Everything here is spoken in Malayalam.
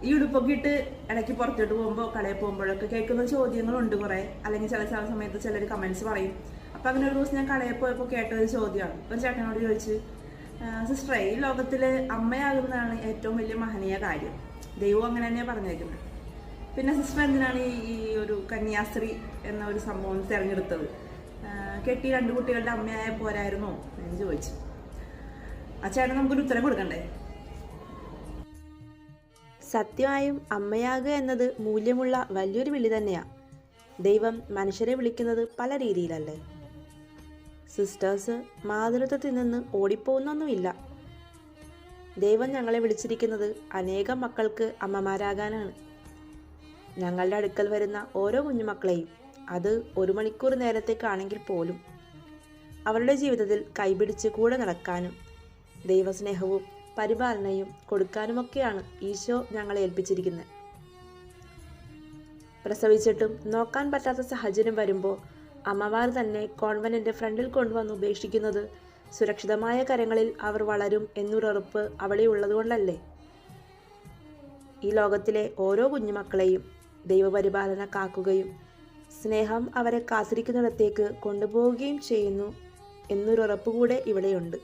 ഈ ഉടുപ്പൊക്കെ ഇട്ട് ഇടയ്ക്ക് പുറത്തോട്ട് പോകുമ്പോൾ കടയിൽ പോകുമ്പോഴൊക്കെ കേൾക്കുന്ന ചോദ്യങ്ങളുണ്ട് കുറേ. അല്ലെങ്കിൽ ചില സമയത്ത് ചിലർ കമൻസ് പറയും. അപ്പം അങ്ങനെ ഒരു ദിവസം ഞാൻ കടയിൽ പോയപ്പോൾ കേട്ട ഒരു ചോദ്യമാണ്. ഒരു ചേട്ടനോട് ചോദിച്ച്, സിസ്റ്ററെ, ഈ ലോകത്തിൽ അമ്മയാകുന്നതാണ് ഏറ്റവും വലിയ മഹനീയ കാര്യം, ദൈവം അങ്ങനെ തന്നെയാണ് പറഞ്ഞേക്കുന്നത്, പിന്നെ സിസ്റ്റർ എന്തിനാണ് ഈ ഒരു കന്യാസ്ത്രീ എന്ന ഒരു സംഭവം തിരഞ്ഞെടുത്തത്? കെട്ടി 2 കുട്ടികളുടെ അമ്മയായ പോരായിരുന്നോ എന്ന് ചോദിച്ചു. ആ ചേട്ടൻ നമുക്കൊരു ഉത്തരം കൊടുക്കണ്ടേ? സത്യമായും അമ്മയാകുക എന്നത് മൂല്യമുള്ള വലിയൊരു വിളി തന്നെയാണ്. ദൈവം മനുഷ്യരെ വിളിക്കുന്നത് പല രീതിയിലല്ലേ. സിസ്റ്റേഴ്സ് മാതൃത്വത്തിൽ നിന്ന് ഓടിപ്പോകുന്നൊന്നുമില്ല. ദൈവം ഞങ്ങളെ വിളിച്ചിരിക്കുന്നത് അനേകം മക്കൾക്ക് അമ്മമാരാകാനാണ്. ഞങ്ങളുടെ അടുക്കൽ വരുന്ന ഓരോ കുഞ്ഞുമക്കളെയും, അത് 1 മണിക്കൂർ നേരത്തേക്കാണെങ്കിൽ പോലും, അവരുടെ ജീവിതത്തിൽ കൈപിടിച്ച് കൂടെ നടക്കാനും ദൈവസ്നേഹവും പരിപാലനയും കൊടുക്കാനുമൊക്കെയാണ് ഈശോ ഞങ്ങളെ ഏൽപ്പിച്ചിരിക്കുന്നത്. പ്രസവിച്ചിട്ടും നോക്കാൻ പറ്റാത്ത സാഹചര്യം വരുമ്പോൾ അമ്മമാർ തന്നെ കോൺവെന്റിന്റെ ഫ്രണ്ടിൽ കൊണ്ടുവന്ന് ഉപേക്ഷിക്കുന്നത് സുരക്ഷിതമായ കരങ്ങളിൽ അവർ വളരും എന്നൊരുറപ്പ് അവിടെ ഉള്ളതുകൊണ്ടല്ലേ. ഈ ലോകത്തിലെ ഓരോ കുഞ്ഞുമക്കളെയും ദൈവപരിപാലന കാക്കുകയും സ്നേഹം അവരെ കാത്തിരിക്കുന്നിടത്തേക്ക് കൊണ്ടുപോവുകയും ചെയ്യുന്നു എന്നൊരുറപ്പ് കൂടെ ഇവിടെയുണ്ട്.